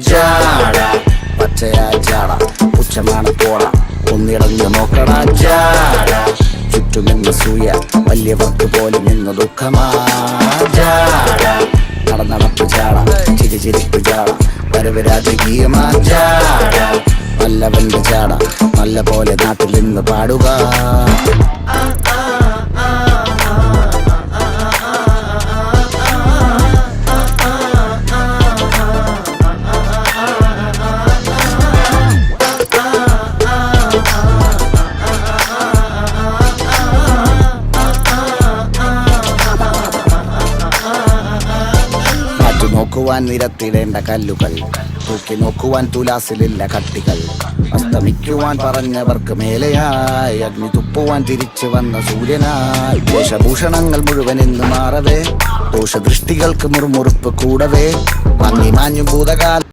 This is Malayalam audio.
ജാട പച്ചയായ ചാട പുച്ഛമാണ് പോട ഒന്നിടഞ്ഞു നോക്കടാ ജാട ചുറ്റുമെന്ന് സൂയ വലിയവർക്ക് പോലും ഇന്ന് ദുഃഖമാ ജാട നടപ്പ് ചാട ചിരിപ്പ് ചാട വരവ് രാജകീയമാ ജാട നല്ലവന്റെ ചാട നല്ല പോലെ നാട്ടിൽ നിന്ന് പാടുക. നോക്കുവാൻ നിരത്തിടേണ്ട കല്ലുകൾ, തൂക്കി നോക്കുവാൻ തുലാസിലില്ല കട്ടികൾ, അസ്തമിക്കുവാൻ പറഞ്ഞവർക്ക് മേലെയായി അഗ്നി തുപ്പുവാൻ തിരിച്ചു വന്ന സൂര്യനായി വേഷഭൂഷണങ്ങൾ മുഴുവൻ ഇന്ന് മാറവേ ദോഷദൃഷ്ടികൾക്ക് മുറുമുറുപ്പ് കൂടവേ മങ്ങി മാഞ്ഞു ഭൂതകാലം.